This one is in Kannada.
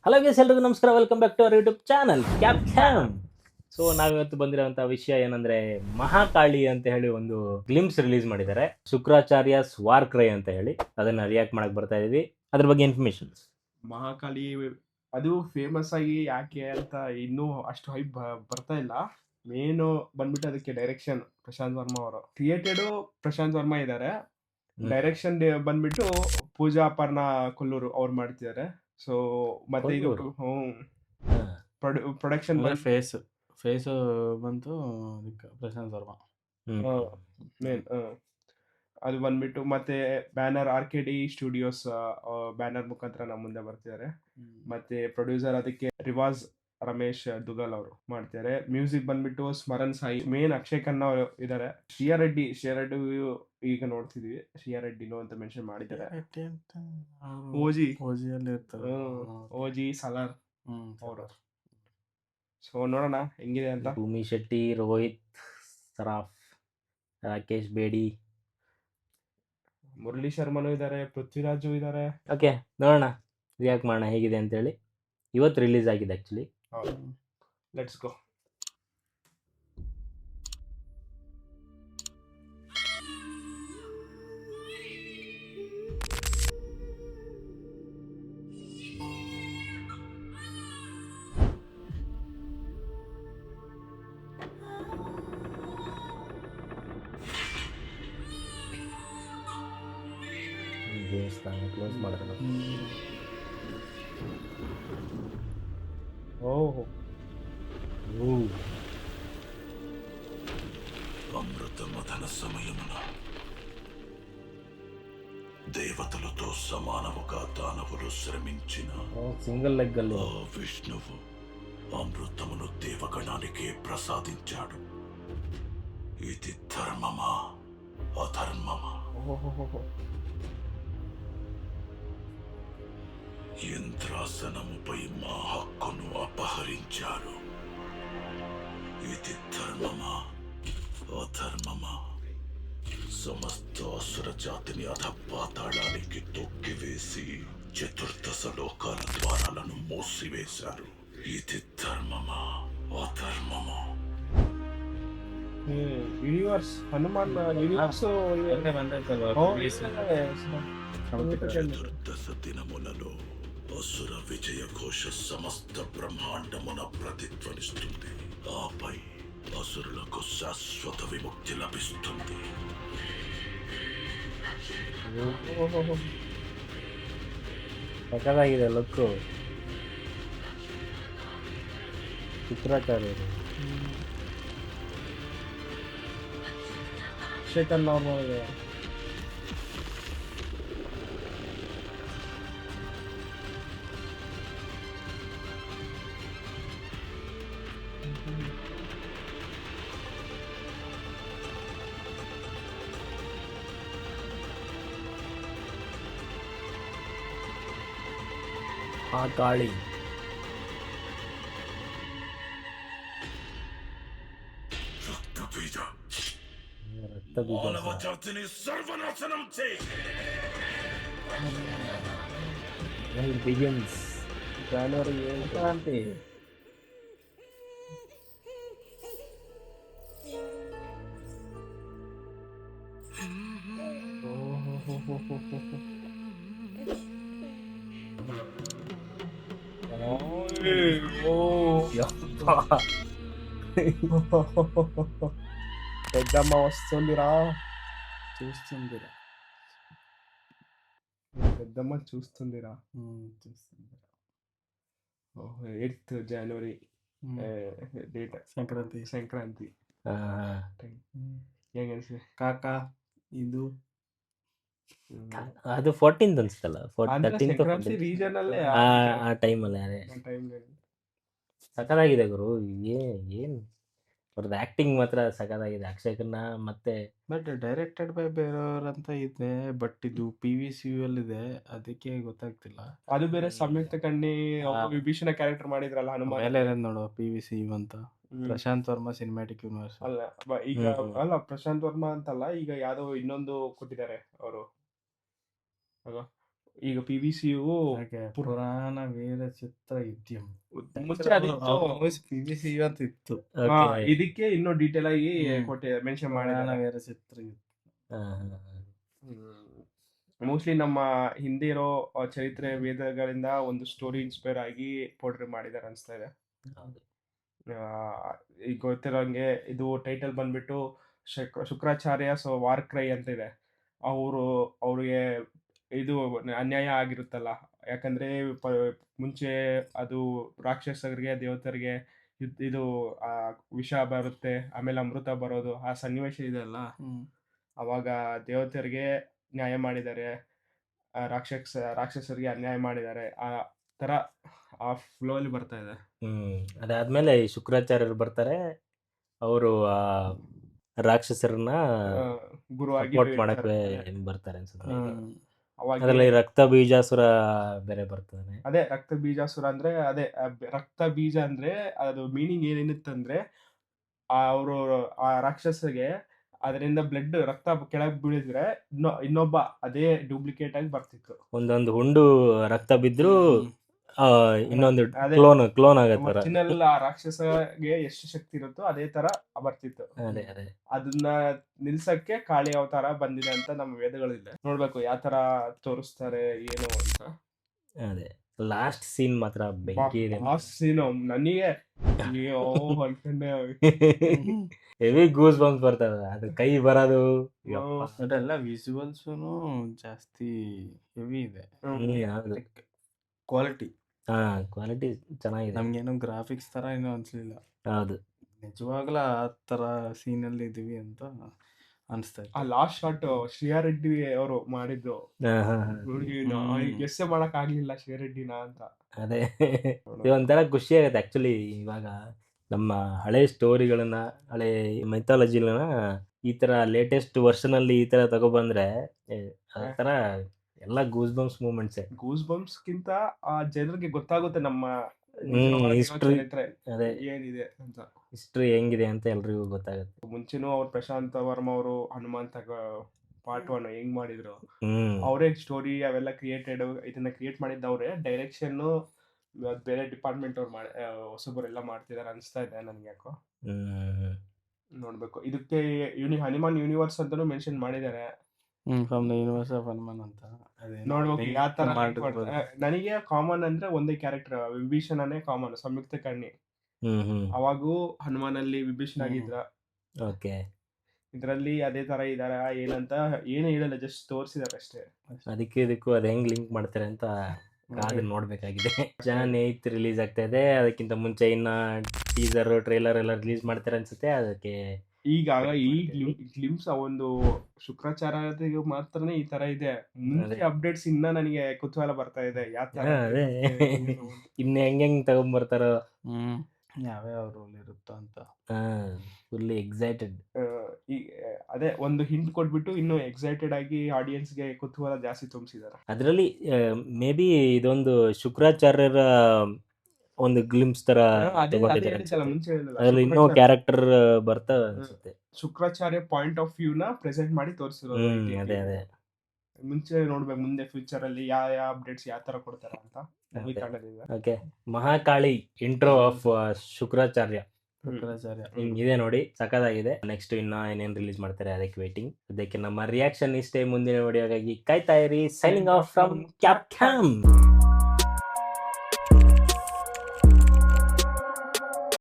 ಹಲೋ ಗೈಸ್, ಎಲ್ರಿಗೂ ನಮಸ್ಕಾರ. Welcome back to our YouTube channel captain. So ನಾವಿವತ್ತು ಬಂದಿರೋಂಥ ವಿಷಯ ಏನಂದ್ರೆ ಮಹಾಕಾಳಿ ಅಂತ ಹೇಳಿ ಒಂದು ಗ್ಲಿಮ್ಸ್ ರಿಲೀಸ್ ಮಾಡಿದ್ದಾರೆ. ಶುಕ್ರಾಚಾರ್ಯಸ್ ವಾರ್ ಕ್ರೈ ಅಂತ ಹೇಳಿ ಅದನ್ನ ರಿಯಾಕ್ಟ್ ಮಾಡಕ್ ಬರ್ತಾ ಇದೀವಿ. ಅದ್ರ ಬಗ್ಗೆ ಇನ್ಫಾರ್ಮೇಶನ್. ಮಹಾಕಾಳಿ ಅದು ಫೇಮಸ್ ಆಗಿ ಯಾಕೆ ಅಂತ ಇನ್ನೂ ಅಷ್ಟು ಹೈಪ್ ಬರ್ತಾ ಇಲ್ಲ. ಮೇನು ಬಂದ್ಬಿಟ್ಟು ಅದಕ್ಕೆ ಡೈರೆಕ್ಷನ್ ಪ್ರಶಾಂತ್ ವರ್ಮಾ ಅವರು, ಕ್ರಿಯೇಟೆಡ್ ಪ್ರಶಾಂತ್ ವರ್ಮಾ ಇದ್ದಾರೆ, ಡೈರೆಕ್ಷನ್ ಬಂದ್ಬಿಟ್ಟು ಪೂಜಾ ಅಪರ್ಣಾ ಕೊಲ್ಲೂರು ಅವ್ರು ಮಾಡ್ತಿದ್ದಾರೆ. ಸೊ ಮತ್ತೆ ಇದು ಪ್ರೊಡಕ್ಷನ್ ಫೇಸ್ ಬಂತು ಅದಕ್ಕೆ ಪ್ರಶಾಂತ್ ವರ್ಮಾ ಮೇನ್ ಅದು ಬಂದ್ಬಿಟ್ಟು ಮತ್ತೆ ಬ್ಯಾನರ್ RKD ಸ್ಟುಡಿಯೋಸ್ ಬ್ಯಾನರ್ ಮುಖಾಂತರ ನಮ್ಮ ಮುಂದೆ ಬರ್ತಿದ್ದಾರೆ. ಮತ್ತೆ ಪ್ರೊಡ್ಯೂಸರ್ ಅದಕ್ಕೆ ರಿವಾಜ್ ರಮೇಶ್ ದುಗಲ್ ಅವರು ಮಾಡ್ತಿದ್ದಾರೆ. ಮ್ಯೂಸಿಕ್ ಬಂದ್ಬಿಟ್ಟು ಸ್ಮರಣ್ ಸಾಯಿ, ಮೇನ್ ಅಕ್ಷಯ್ ಖನ್ನಾ ಇದ್ದಾರೆ. ಶ್ರೀಯಾ ರೆಡ್ಡಿ ಈಗ ನೋಡ್ತಿದ್ವಿ, ಶ್ರೀಯಾ ರೆಡ್ಡಿನೋ ಅಂತ ಮೆನ್ಷನ್ ಮಾಡಿದ್ದಾರೆ. ಓಜಿ ಸಲಾರ್ ಅವರು. ಸೊ ನೋಡೋಣ ಹೆಂಗಿದೆ ಅಂತ. ಭೂಮಿ ಶೆಟ್ಟಿ, ರೋಹಿತ್ ಸರಾಫ್, ರಾಕೇಶ್ ಬೇಡಿ, ಮುರಳಿ ಶರ್ಮನು ಇದ್ದಾರೆ, ಪೃಥ್ವಿರಾಜು ಇದ್ದಾರೆ. ಓಕೆ, ನೋಡೋಣ, ರಿಯಾಕ್ಟ್ ಮಾಡೋಣ ಹೇಗಿದೆ ಅಂತೇಳಿ. ಇವತ್ತು ರಿಲೀಸ್ ಆಗಿದೆ ಆ್ಯಕ್ಚುಲಿ. Let's go. ದೇವಸ್ಥಾನ ಕ್ಲೋಸ್ ಮಾಡಿದ್ರೆ అమృత మథన సమయమున దేవతలతో సమానముగా దానవులు శ్రమించిన సింగిల్ లెగ్ ಅಲ್ಲಿ ఆ విష్ణువు అమృతమును దేవగణానికే ప్రసాదించాడు. ఇది ధర్మమా అధర్మమా? ఇంద్రాసనముపై మా హక్కును అపహరించారు. ఇది ధర్మమా అధర్మమా? సమస్త అసుర జాతిని అధపాతాళానికి తొక్కివేసి చతుర్దశ లోకాల ద్వారాలను మూసివేశారు. ఇది ధర్మమా అధర్మమా? ಯೂನಿವರ್ಸ್ ಹನುಮಾನ್ ಯೂನಿವರ್ಸ್ చతుర్దశ దినములలో అసుర విజయ ఘోష సమస్త బ్రహ్మాండమున ప్రతిధ్వనిస్తుంది. ఆపై అసురులకు శాశ్వత విముక్తి లభిస్తుంది. ಸಕ್ಕತ್ತಾಗಿದೆ ಲುಕ್ಕು. ಶುಕ್ರಾಚಾರ್ಯರು, ಶೇಖರ್ ನಾರ್ಮಲ್ ಮಹಾಕಾಳಿ. రక్తబీజ ರಕ್ತ ಬೀಜ. మానవ జాతిని సర్వనాశనం చేయి. It begins. January ಸಂಕ್ರಾಂತಿ. పెద్దమ్మ వస్తుందిరా, చూస్తుందిరా. పెద్దమ్మ చూస్తుందిరా. 8th January date, Sankranti. ಹೆಂಗನ್ಸಿ ಕಾಕ ಇದು ಅದು 14th ಅನ್ಸ್ತಲ್ಲ, ಸಂಕ್ರಾಂತಿ ರೀಜನ್ ಅಲ್ಲೇ ಆ ಟೈಮಲ್ಲಿ. ಅದೇ ಸಖತ್ತಾಗಿದೆ ಗುರು. ಏನ್ ಅವ್ರದ್ದು ಆಕ್ಟಿಂಗ್ ಮಾತ್ರ ಸಖತ್ತಾಗಿದೆ. ಅಕ್ಷಯ್ ಖನ್ನಾ ಮತ್ತೆ ಬಟ್ ಡೈರೆಕ್ಟೆಡ್ ಬೈ ಬೇರೆಯವ್ರಂತ ಇದೆ, ಬಟ್ ಇದು PVCU ಇದೆ, ಅದಕ್ಕೆ ಗೊತ್ತಾಗ್ತಿಲ್ಲ. ಅದು ಬೇರೆ ಸಂಯುಕ್ತ ಕಣ್ಣಿ ವಿಭೀಷಣ ಕ್ಯಾರೆಕ್ಟರ್ ಮಾಡಿದ್ರಲ್ಲ ಹನುಮಾನ್. ಮೇಲೆ ನೋಡು PVCU ಅಂತ, ಪ್ರಶಾಂತ್ ವರ್ಮಾ ಸಿನಿಮ್ಯಾಟಿಕ್ ಯೂನಿವರ್ಸ್ ಅಲ್ಲ ಈಗ ಅಲ್ಲ, ಪ್ರಶಾಂತ್ ವರ್ಮಾ ಅಂತಲ್ಲ, ಈಗ ಯಾವ್ದೋ ಇನ್ನೊಂದು ಕೊಟ್ಟಿದ್ದಾರೆ ಅವರು. ಈಗ PVCU ಹಾಗೆ ಪುರಾಣ ವೀರ ಚಿತ್ರ ಇದ್ಯಂ ಮುಂಚೆ ಅದಿತ್ತು. PVCU ಅಂತ ಇತ್ತು. ಇದಕ್ಕೆ ಇನ್ನೂ ಡೀಟೇಲ್ ಆಗಿ ಮೆನ್ಷನ್ ಪುರಾಣ ಮಾಡಿದ್ದಾರೆ. ವೀರ ಚಿತ್ರ ಇತ್ತು. ಮೋಸ್ಟ್ಲಿ ನಮ್ಮ ಹಿಂದೆ ಇರೋ ಚರಿತ್ರೆ ವೇದಗಳಿಂದ ಒಂದು ಸ್ಟೋರಿ ಇನ್ಸ್ಪೈರ್ ಆಗಿ ಪೋರ್ಟ್ರೇ ಮಾಡಿದ್ದಾರೆ ಅನ್ಸ್ತಾ ಇದೆ. ಈಗ ಗೊತ್ತಿರೋಂಗೆ ಇದು ಟೈಟಲ್ ಬಂದ್ಬಿಟ್ಟು ಶುಕ್ರಾಚಾರ್ಯ ವಾರ್ ಕ್ರೈ ಅಂತ ಇದೆ. ಅವ್ರಿಗೆ ಇದು ಅನ್ಯಾಯ ಆಗಿರುತ್ತಲ್ಲ, ಯಾಕಂದ್ರೆ ಮುಂಚೆ ಅದು ರಾಕ್ಷಸರಿಗೆ ದೇವತರಿಗೆ ಇದು ವಿಷ ಬರುತ್ತೆ, ಆಮೇಲೆ ಅಮೃತ ಬರೋದು, ಆ ಸನ್ನಿವೇಶ ಇದೆ ಅಲ್ಲ, ಅವಾಗ ದೇವತೆಯರಿಗೆ ನ್ಯಾಯ ಮಾಡಿದ್ದಾರೆ, ರಾಕ್ಷಸರಿಗೆ ಅನ್ಯಾಯ ಮಾಡಿದ್ದಾರೆ. ಆ ತರ ಆ ಫ್ಲೋ ಅಲ್ಲಿ ಬರ್ತಾ ಇದೆ. ಅದಾದ್ಮೇಲೆ ಈ ಶುಕ್ರಾಚಾರ್ಯರು ಬರ್ತಾರೆ, ಅವರು ರಾಕ್ಷಸರನ್ನ ಗುರುವಾಗಿ ಸಪೋರ್ಟ್ ಮಾಡಕ್ಕೆ ಬರ್ತಾರೆ ಅನ್ಸುತ್ತೆ. ಅದ್ರಲ್ಲಿ ರಕ್ತ ಬೀಜಾಸುರ ಬೇರೆ ಬರ್ತಾನೆ. ಅದೇ ರಕ್ತ ಬೀಜಾಸುರ ಅಂದ್ರೆ ಅದೇ ರಕ್ತ ಬೀಜ ಅಂದ್ರೆ ಅದು ಮೀನಿಂಗ್ ಏನಿತ್ತಂದ್ರೆ ಅವರು ಆ ರಾಕ್ಷಸಗೆ ಅದರಿಂದ ಬ್ಲಡ್ ರಕ್ತ ಕೆಳಗೆ ಬೀಳಿದ್ರೆ ಇನ್ನೊಬ್ಬ ಅದೇ ಡೂಪ್ಲಿಕೇಟ್ ಆಗಿ ಬರ್ತಿತ್ತು. ಒಂದೊಂದು ಹುಂಡು ರಕ್ತ ಬಿದ್ರು ಇನ್ನೊಂದು ಅದೇ ಕ್ಲೋನ್ ಆಗತ್ತೆ. ಒರಿಜಿನಲ್ ಆ ರಾಕ್ಷಸಗೆ ಎಷ್ಟು ಶಕ್ತಿ ಇರುತ್ತೋ ಅದೇ ತರ ಬರ್ತಿತ್ತು. ಅದನ್ನ ನಿಲ್ಸಕ್ಕೆ ಕಾಳಿ ಅವತಾರ ಬಂದಿದೆ ಅಂತ ನಮ್ಮ ವೇದಗಳಿದೆ. ನೋಡ್ಬೇಕು ಯಾವ ತರ ತೋರಿಸ್ತಾರೆ ಏನು ಅಂತ. ಅದೇ ಲಾಸ್ಟ್ ಸೀನ್ ಮಾತ್ರ ಬೆಂಕಿ ಇದೆ. ಲಾಸ್ಟ್ ಸೀನ್ ನನಗೆ ಹೆವಿ ಗೂಸ್ ಬಂಪ್ಸ್ ಬರ್ತವೆ. ಅದು ಕೈ ಬರೋದು ಅದೆಲ್ಲ ವಿಜುವಲ್ಸೂನು ಜಾಸ್ತಿ ಹೆವಿ ಇದೆ. ಕ್ವಾಲಿಟಿ ಕ್ವಾಲಿಟಿ ಚೆನ್ನಾಗಿದೆ. ನಮ್ಗೇನು ಗ್ರಾಫಿಕ್ಸ್ ತರ ಏನೋ ಅನ್ಸ್ಲಿಲ್ಲ. ಹೌದು, ನಿಜವಾಗ್ಲೂ ಆ ತರ ಸೀನ್ ಅಲ್ಲಿ ಇದೀವಿ ಅಂತ ಅನ್ಸ್ತಾ ಆ ಇತ್ತು. ಲಾಸ್ಟ್ ಶಾಟ್ ಶ್ರೇಯಾ ರೆಡ್ಡಿ ಅವರು ಮಾಡಿದ್ದು ಗೆಸ್ಸೆ ಮಾಡಕ್ ಆಗ್ಲಿಲ್ಲ ಶ್ರೇಯಾ ರೆಡ್ಡಿನ ಅಂತ. ಅದೇ ಒಂಥರ ಖುಷಿ ಆಗುತ್ತೆ ಆಕ್ಚುಲಿ. ಇವಾಗ ನಮ್ಮ ಹಳೆ ಸ್ಟೋರಿಗಳನ್ನ, ಹಳೆ ಮೈಥಾಲಜಿನ ಈ ತರ ಲೇಟೆಸ್ಟ್ ವರ್ಷನ್ ಅಲ್ಲಿ ಈ ತರ ತಗೊಬಂದ್ರೆ ಆ ತರ ಎಲ್ಲ goose bumps moments. Goose bumps ಗಿಂತ ಆ ಜನರಿಗೆ ಗೊತ್ತಾಗುತ್ತೆ ನಮ್ಮ ಹಿಸ್ಟ್ರಿ, ಅದೇ ಏನಿದೆ ಅಂತ, ಹಿಸ್ಟ್ರಿ ಹೆಂಗಿದೆ ಅಂತ ಎಲ್ರಿಗೂ ಗೊತ್ತಾಗುತ್ತೆ. ಮುಂಚೆನೂ ಅವ್ರು ಪ್ರಶಾಂತ್ ವರ್ಮ ಅವರು ಹನುಮಂತ ಪಾರ್ಟ್ 1 ಹೆಂಗ್ ಮಾಡಿದ್ರು, ಅವರೇ ಸ್ಟೋರಿ ಅವೆಲ್ಲ ಇದನ್ನ ಕ್ರಿಯೇಟ್ ಮಾಡಿದ್ದವ್ರೆ. ಡೈರೆಕ್ಷನ್ ಬೇರೆ ಡಿಪಾರ್ಟ್ಮೆಂಟ್ ಅವ್ರು ಹೊಸಬರೆಲ್ಲ ಮಾಡ್ತಿದಾರೆ ಅನ್ಸ್ತಾ ಇದೆ ನನ್ಗೆ ಯಾಕೋ. ನೋಡ್ಬೇಕು. ಇದಕ್ಕೆ ಹನುಮಾನ್ ಯೂನಿವರ್ಸ್ ಅಂತಾನು ಮೆನ್ಷನ್ ಮಾಡಿದ್ದಾರೆ. From the universe of Hanuman ಅಂತ. ನೋಡ್ಬೇಕು ಯಾವ ತರ. ನನಗೆ ಕಾಮನ್ ಅಂದ್ರೆ ಒಂದೇ ಕ್ಯಾರೆಕ್ಟರ್, ವಿಭೀಷಣನೇ ಕಾಮನ್, ಸಂಯುಕ್ತ ಕರ್ಣಿ. ಅವಾಗೂ ಹನುಮಾನ್ ಅಲ್ಲಿ ವಿಭೀಷಣ ಆಗಿದ್ರ. ಇದ್ರಲ್ಲಿ ಅದೇ ತರ ಇದಾರ ಏನಂತ ಏನು ಹೇಳಲ್ಲ, ಜಸ್ಟ್ ತೋರಿಸಿದಾರೆ ಅಷ್ಟೇ. ಅದಕ್ಕೆ ಇದಕ್ಕೂ ಅದ್ ಹೆಂಗ್ ಲಿಂಕ್ ಮಾಡ್ತಾರೆ ಅಂತ ಕಾದು ನೋಡ್ಬೇಕಾಗಿದೆ. Jan 8 ರಿಲೀಸ್ ಆಗ್ತಾ ಇದೆ. ಅದಕ್ಕಿಂತ ಮುಂಚೆ ಇನ್ನ ಟೀಸರ್ ಟ್ರೈಲರ್ ಎಲ್ಲ ರಿಲೀಸ್ ಮಾಡ್ತಾರೆ ಅನ್ಸುತ್ತೆ. ಅದಕ್ಕೆ ಈಗ ಈ ಗ್ಲಿಮ್ಸ್ ಒಂದು ಶುಕ್ರಾಚಾರ್ಯ ಮಾತ್ರನೇ ಈ ತರ ಇದೆ. ಮುಂಚೆ ಅಪ್ಡೇಟ್ಸ್ ಇನ್ನ ನನಗೆ ಕುತೂಹಲ ಬರ್ತಾ ಇದೆ. ಅದೇ ಇನ್ನು ಹೆಂಗ್ ತಗೊಂಡ್ಬರ್ತಾರೋ, ಯಾವ್ಯಾವ ರೋಲ್ ಇರುತ್ತೋ ಅಂತ ಫುಲ್ಲಿ ಎಕ್ಸೈಟೆಡ್. ಅದೇ ಒಂದು ಹಿಂಟ್ ಕೊಟ್ಬಿಟ್ಟು ಇನ್ನು ಎಕ್ಸೈಟೆಡ್ ಆಗಿ ಆಡಿಯನ್ಸ್ಗೆ ಕುತೂಹಲ ಜಾಸ್ತಿ ತುಂಬಿಸಿದ್ದಾರೆ. ಅದರಲ್ಲಿ ಮೇ ಬಿ ಇದೊಂದು ಶುಕ್ರಾಚಾರ್ಯರ ಒಂದು ಗ್ಲಿಮ್ಸ್ ತರ ಅದ್ರಲ್ಲಿ ಇನ್ನೂ ಕ್ಯಾರೆಕ್ಟರ್ ಬರ್ತಾ ಅನ್ಸುತ್ತೆ. ಶುಕ್ರಾಚಾರ್ಯ ಪಾಯಿಂಟ್ ಆಫ್ ವ್ಯೂ ನ ಪ್ರೆಸೆಂಟ್ ಮಾಡಿ ತೋರಿಸಿರೋದು. ಅದೇ ಅದೇ ಮುಂಚೆ ನೋಡ್ಬೇಕು ಮುಂದೆ ಫ್ಯೂಚರ್ ಅಲ್ಲಿ ಯಾವ ಅಪ್ಡೇಟ್ಸ್ ಯಾವ ತರ ಕೊಡ್ತಾರೆ ಅಂತ. Okay, Mahakali intro of Shukracharya ಇದೆ ನೋಡಿ, ಸಖತ್ತಾಗಿದೆ. ನೆಕ್ಸ್ಟ್ ಇನ್ನ ಏನೇನ್ ರಿಲೀಸ್ ಮಾಡ್ತಾರೆ ಅದಕ್ಕೆ ವೇಟಿಂಗ್. ಅದಕ್ಕೆ ನಮ್ಮ ರಿಯಾಕ್ಷನ್ ಇಷ್ಟೇ. ಮುಂದಿನ ವಿಡಿಯೋಗಾಗಿ ಕಾಯ್ತಾ ಇರಿ. Signing off from captain.